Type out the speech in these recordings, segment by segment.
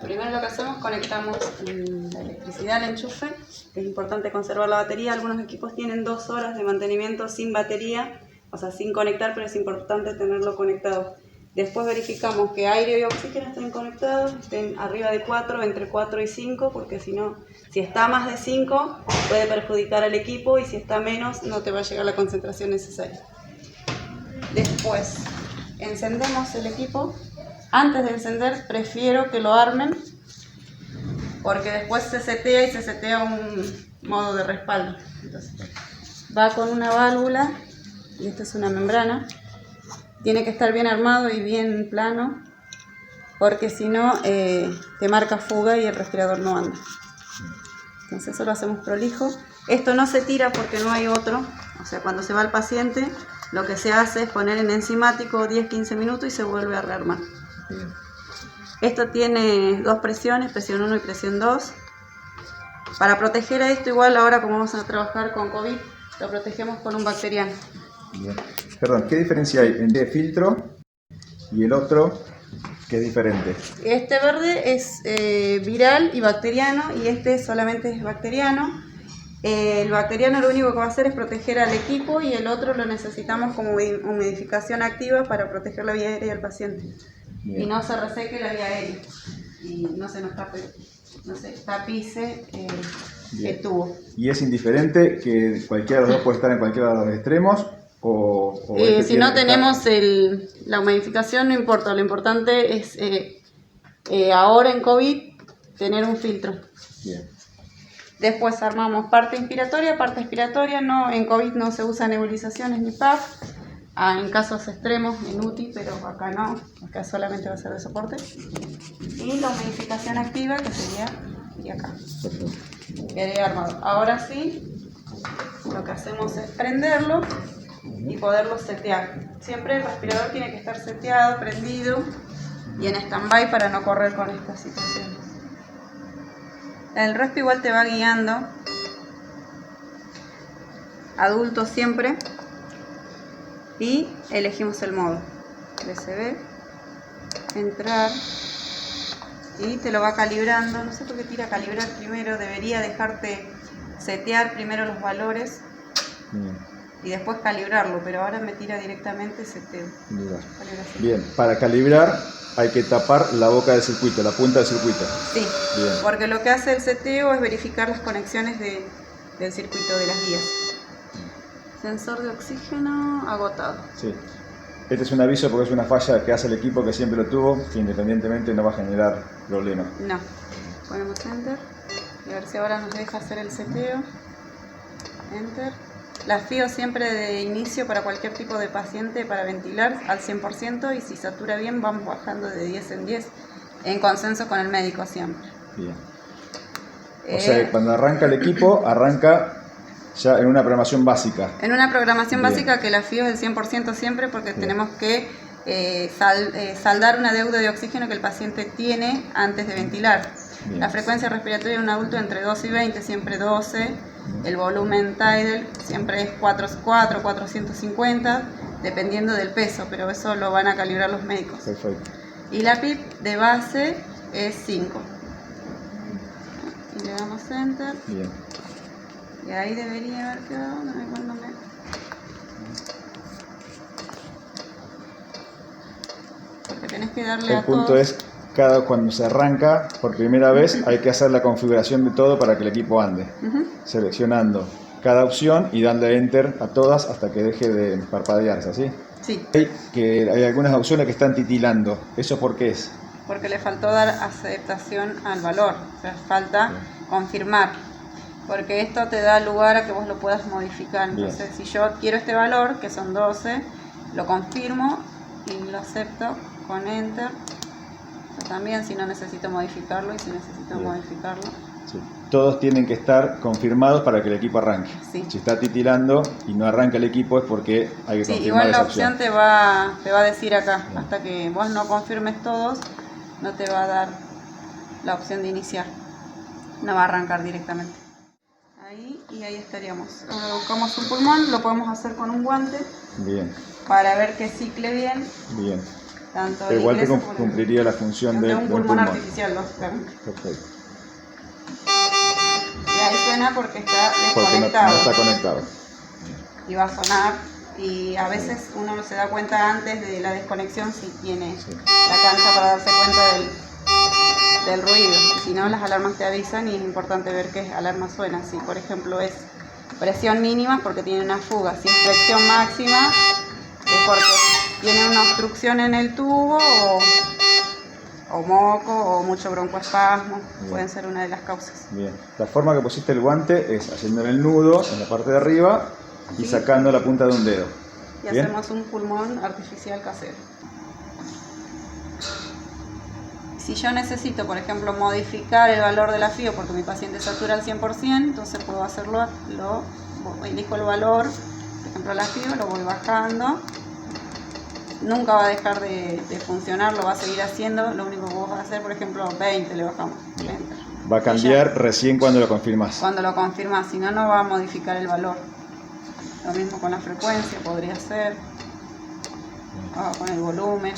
primero lo que hacemos, conectamos la electricidad al enchufe. Es importante conservar la batería. Algunos equipos tienen 2 horas de mantenimiento sin batería, o sea, sin conectar, pero es importante tenerlo conectado. Después verificamos que aire y oxígeno estén conectados, estén arriba de 4, entre 4 y 5, porque si no, si está más de 5 puede perjudicar al equipo, y si está menos no te va a llegar la concentración necesaria. Después encendemos el equipo. Antes de encender prefiero que lo armen, porque después se setea y se setea un modo de respaldo. Entonces, va con una válvula y esta es una membrana. Tiene que estar bien armado y bien plano, porque si no te marca fuga y el respirador no anda. Entonces eso lo hacemos prolijo. Esto no se tira porque no hay otro. O sea, cuando se va el paciente, lo que se hace es poner en enzimático 10-15 minutos y se vuelve a rearmar. Esto tiene 2 presiones, presión 1 y presión 2. Para proteger a esto, igual ahora como vamos a trabajar con COVID, lo protegemos con un bacteriano. Bien. Perdón, ¿qué diferencia hay entre el filtro y el otro que es diferente? Este verde es viral y bacteriano, y este solamente es bacteriano. El bacteriano lo único que va a hacer es proteger al equipo, y el otro lo necesitamos como humidificación activa para proteger la vía aérea del paciente. Bien. Y no se reseque la vía aérea y no se nos tapice el tubo. ¿Y es indiferente que cualquiera de los dos puede estar en cualquiera de los extremos? Si no tenemos la humidificación, no importa. Lo importante es ahora en COVID tener un filtro. Bien. Después armamos parte inspiratoria, parte expiratoria. No, en COVID no se usa nebulizaciones ni PAF. En casos extremos en UTI, pero acá no, acá solamente va a ser de soporte. Y la humidificación activa, que sería acá. Quedaría armado. Ahora sí, lo que hacemos es prenderlo y poderlo setear. Siempre el respirador tiene que estar seteado, prendido y en stand-by para no correr con estas situaciones. El respi igual te va guiando, adulto siempre. Y elegimos el modo DCB, entrar, y te lo va calibrando. No sé por qué tira calibrar primero, debería dejarte setear primero los valores y después calibrarlo, pero ahora me tira directamente seteo. Bien, para calibrar hay que tapar la boca del circuito, la punta del circuito. Sí, bien. Porque lo que hace el seteo es verificar las conexiones del circuito de las guías. Sensor de oxígeno agotado. Sí. Este es un aviso porque es una falla que hace el equipo, que siempre lo tuvo, que independientemente no va a generar problemas. No. Ponemos Enter y a ver si ahora nos deja hacer el seteo. Enter. La FIO siempre de inicio para cualquier tipo de paciente para ventilar al 100%, y si satura bien vamos bajando de 10 en 10 en consenso con el médico siempre. Bien. O sea que cuando arranca el equipo, arranca ya en una programación básica. En una programación básica, que la FIO es el 100% siempre, porque tenemos que saldar una deuda de oxígeno que el paciente tiene antes de ventilar. Bien. La frecuencia respiratoria de un adulto entre 12 y 20, siempre 12. El volumen tidal siempre es 450, dependiendo del peso, pero eso lo van a calibrar los médicos. Perfecto. Y la PIP de base es 5. Y le damos Enter. Bien. Y ahí debería haber quedado, porque tenés que darle a todo. El punto es, cuando se arranca por primera vez, hay que hacer la configuración de todo para que el equipo ande. Seleccionando cada opción y dándole Enter a todas hasta que deje de parpadearse, ¿sí? Sí. Hay algunas opciones que están titilando. ¿Eso por qué es? Porque le faltó dar aceptación al valor, o sea, falta confirmar. Porque esto te da lugar a que vos lo puedas modificar. Entonces, si yo quiero este valor, que son 12, lo confirmo y lo acepto con Enter. Yo también, si no necesito modificarlo, y si necesito modificarlo. Sí. Todos tienen que estar confirmados para que el equipo arranque. Sí. Si está titilando y no arranca el equipo es porque hay que confirmar igual esa la opción te va a decir acá. Bien. Hasta que vos no confirmes todos, no te va a dar la opción de iniciar. No va a arrancar directamente. Ahí, y ahí estaríamos. Ahora buscamos un pulmón, lo podemos hacer con un guante. Bien. Para ver que cicle bien. Bien. tanto Pero igual te inglesa como cumpliría la función de un un pulmón artificial, lógicamente. Perfecto. Y ahí suena porque está Porque no desconectado. está conectado. Y va a sonar, y a veces uno no se da cuenta antes de la desconexión si tiene la cancha para darse cuenta del ruido. Y si no, las alarmas te avisan y es importante ver qué alarma suena. Si por ejemplo es presión mínima porque tiene una fuga, si es presión máxima es porque tiene una obstrucción en el tubo o moco o mucho broncoespasmo. Pueden ser una de las causas. Bien. La forma que pusiste el guante es haciendo el nudo en la parte de arriba y sacando la punta de un dedo. Y ¿Bien? hacemos un pulmón artificial casero. Si yo necesito, por ejemplo, modificar el valor de la FIO porque mi paciente satura al 100%, entonces puedo hacerlo, elijo el valor, por ejemplo la FIO, lo voy bajando. Nunca va a dejar de funcionar, lo va a seguir haciendo. Lo único que vos vas a hacer, por ejemplo, 20 le bajamos. Va a cambiar recién cuando lo confirmas. Cuando lo confirmas, si no, no va a modificar el valor. Lo mismo con la frecuencia, podría ser. Con el volumen.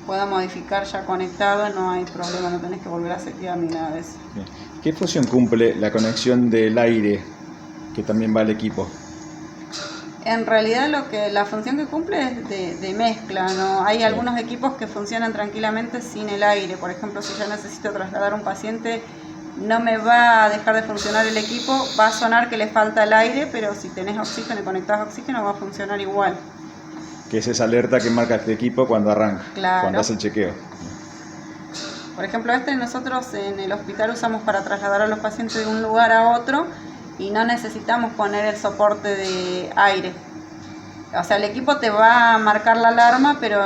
Puedo modificar ya conectado, no hay problema, no tenés que volver a setear ni nada de eso. Bien. ¿Qué función cumple la conexión del aire que también va al equipo? En realidad la función que cumple es de mezcla, ¿no? Hay algunos equipos que funcionan tranquilamente sin el aire. Por ejemplo, si yo necesito trasladar a un paciente, no me va a dejar de funcionar el equipo, va a sonar que le falta el aire, pero si tenés oxígeno y conectás a oxígeno va a funcionar igual. Que es esa alerta que marca este equipo cuando arranca, Claro. cuando hace el chequeo. Por ejemplo, nosotros en el hospital usamos para trasladar a los pacientes de un lugar a otro y no necesitamos poner el soporte de aire. O sea, el equipo te va a marcar la alarma, pero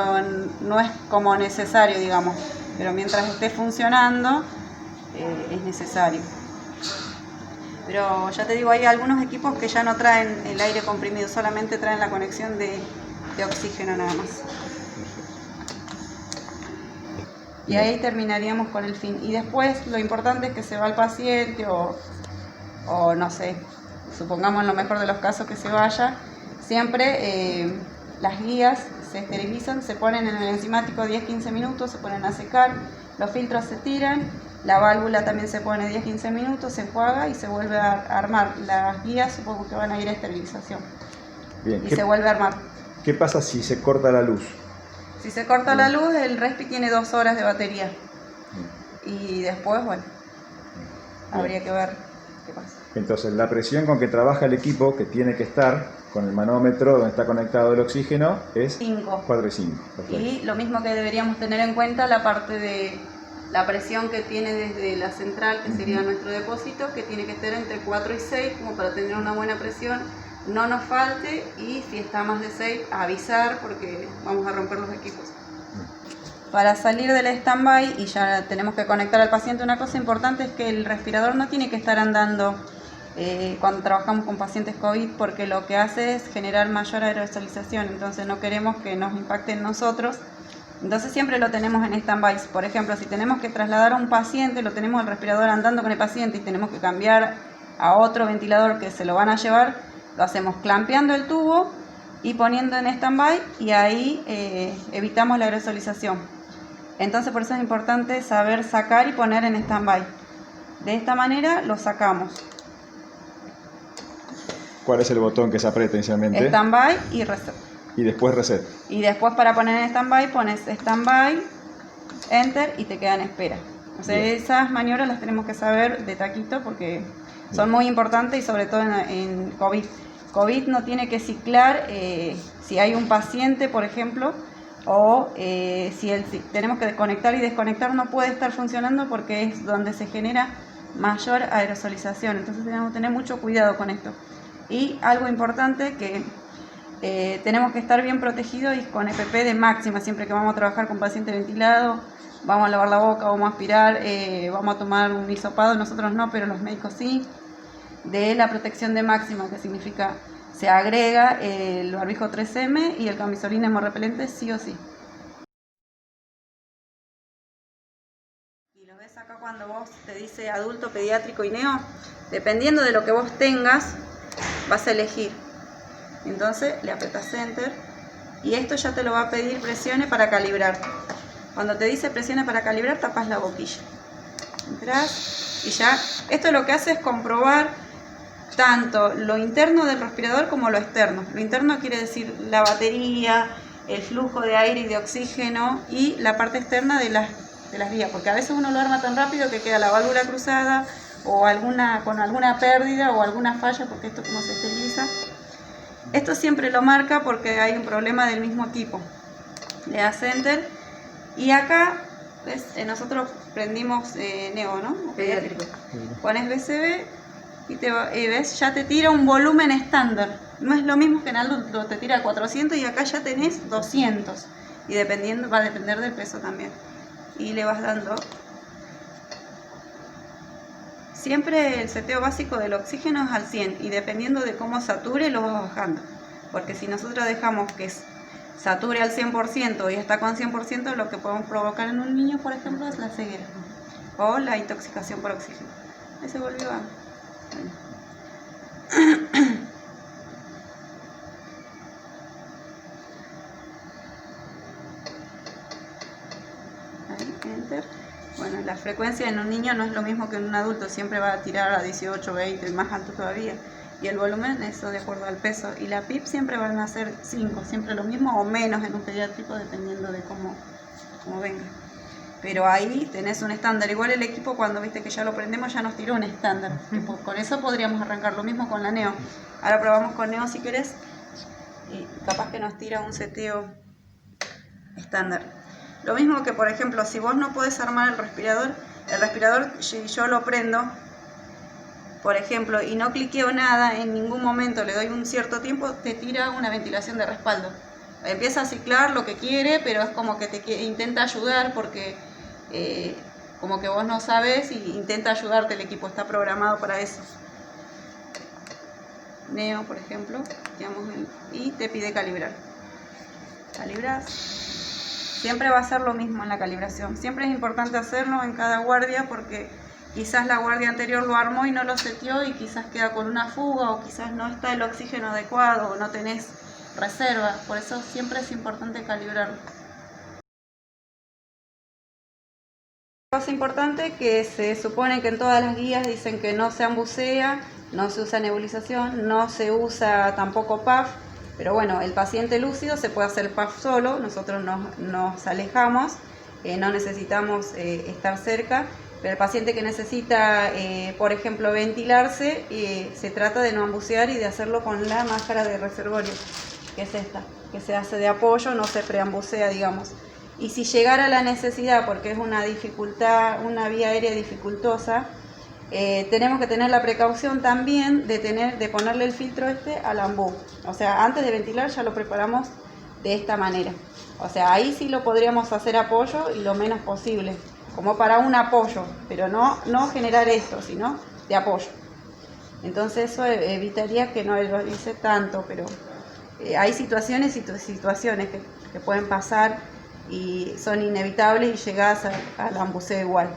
no es como necesario, digamos. Pero mientras esté funcionando, es necesario. Pero ya te digo, hay algunos equipos que ya no traen el aire comprimido, solamente traen la conexión de oxígeno nada más. Y ahí terminaríamos con el fin. Y después lo importante es que se va el paciente o no sé, supongamos en lo mejor de los casos que se vaya, siempre las guías se esterilizan, se ponen en el enzimático 10-15 minutos, se ponen a secar, los filtros se tiran, la válvula también se pone 10-15 minutos, se enjuaga y se vuelve a armar. Las guías supongo que van a ir a esterilización. Bien. Y se vuelve a armar. ¿Qué pasa si se corta la luz? Si se corta la luz, el Respi tiene 2 horas de batería. Y después, bueno, habría que ver qué pasa. Entonces, la presión con que trabaja el equipo, que tiene que estar con el manómetro donde está conectado el oxígeno, es 5. 4 y 5. Perfecto. Y lo mismo que deberíamos tener en cuenta la parte de la presión que tiene desde la central, que sería nuestro depósito, que tiene que estar entre 4 y 6, como para tener una buena presión, no nos falte, y si está más de 6, avisar porque vamos a romper los equipos. Para salir del stand-by y ya tenemos que conectar al paciente, una cosa importante es que el respirador no tiene que estar andando cuando trabajamos con pacientes COVID, porque lo que hace es generar mayor aerosolización, entonces no queremos que nos impacte en nosotros. Entonces siempre lo tenemos en stand-by. Por ejemplo, si tenemos que trasladar a un paciente, lo tenemos el respirador andando con el paciente y tenemos que cambiar a otro ventilador que se lo van a llevar, lo hacemos clampeando el tubo y poniendo en stand-by, y ahí evitamos la aerosolización. Entonces por eso es importante saber sacar y poner en stand-by. De esta manera lo sacamos. ¿Cuál es el botón que se aprieta inicialmente? Stand-by y reset. Y después reset. Y después para poner en stand-by pones stand-by, enter y te queda en espera. O sea, Bien. esas maniobras las tenemos que saber de taquito porque son muy importantes, y sobre todo en COVID. COVID no tiene que ciclar si hay un paciente, por ejemplo, o si tenemos que conectar y desconectar, no puede estar funcionando porque es donde se genera mayor aerosolización. Entonces tenemos que tener mucho cuidado con esto. Y algo importante que tenemos que estar bien protegidos y con EPP de máxima siempre que vamos a trabajar con paciente ventilado. Vamos a lavar la boca, vamos a aspirar, vamos a tomar un hisopado, nosotros no, pero los médicos sí. De la protección de máxima, que significa se agrega el barbijo 3M y el camisolín hemorrepelente sí o sí. Y lo ves acá cuando vos te dice adulto, pediátrico y neo, dependiendo de lo que vos tengas, vas a elegir. Entonces le apretas enter Y esto ya te lo va a pedir presione para calibrar. Cuando te dice presione para calibrar, tapas la boquilla. Entrás y ya. Esto lo que hace es comprobar tanto lo interno del respirador como lo externo. Lo interno quiere decir la batería, el flujo de aire y de oxígeno, y la parte externa de las vías, porque a veces uno lo arma tan rápido que queda la válvula cruzada o con alguna pérdida o alguna falla, porque esto como se esteriliza. Esto siempre lo marca porque hay un problema del mismo equipo. Le das enter y acá ¿ves? Nosotros prendimos Neo, ¿no? Pediátrico. Pones BCB y ves, ya te tira un volumen estándar. No es lo mismo que en adulto, te tira 400 y acá ya tenés 200. Y va a depender del peso también. Y le vas dando. Siempre el seteo básico del oxígeno es al 100 y dependiendo de cómo sature lo vas bajando. Porque si nosotros dejamos que sature al 100% y está con 100%, lo que podemos provocar en un niño, por ejemplo, es la ceguera o la intoxicación por oxígeno. Ahí se volvió a... Ahí, enter. Bueno, la frecuencia en un niño no es lo mismo que en un adulto, siempre va a tirar a 18, 20, más alto todavía. Y el volumen, eso de acuerdo al peso. Y la PIP siempre van a ser 5, siempre lo mismo o menos en un pediátrico, dependiendo de cómo venga. Pero ahí tenés un estándar. Igual el equipo, cuando viste que ya lo prendemos, ya nos tiró un estándar. Con eso podríamos arrancar, lo mismo con la Neo. Ahora probamos con Neo si querés. Y capaz que nos tira un seteo estándar. Lo mismo que, por ejemplo, si vos no podés armar el respirador, si yo lo prendo, por ejemplo, y no cliqueo nada, en ningún momento le doy un cierto tiempo, te tira una ventilación de respaldo. Empieza a ciclar lo que quiere, pero es como que te intenta ayudar porque como que vos no sabes y intenta ayudarte, el equipo está programado para eso. Neo, por ejemplo, y te pide calibrar. Calibras. Siempre va a ser lo mismo en la calibración. Siempre es importante hacerlo en cada guardia porque quizás la guardia anterior lo armó y no lo seteó y quizás queda con una fuga o quizás no está el oxígeno adecuado o no tenés reserva. Por eso siempre es importante calibrarlo. Cosa importante que se supone que en todas las guías dicen que no se ambucea, no se usa nebulización, no se usa tampoco PAF. Pero bueno, el paciente lúcido se puede hacer PAF solo, nosotros nos alejamos, no necesitamos estar cerca, pero el paciente que necesita, por ejemplo, ventilarse, se trata de no ambucear y de hacerlo con la máscara de reservorio, que es esta, que se hace de apoyo, no se preambucea, digamos. Y si llegara la necesidad, porque es una dificultad, una vía aérea dificultosa, tenemos que tener la precaución también de ponerle el filtro al ambú. O sea, antes de ventilar ya lo preparamos de esta manera. O sea, ahí sí lo podríamos hacer apoyo y lo menos posible, como para un apoyo, pero no generar esto, sino de apoyo. Entonces eso evitaría que no lo hice tanto, pero hay situaciones y situaciones que pueden pasar y son inevitables y llegás al ambuceo igual.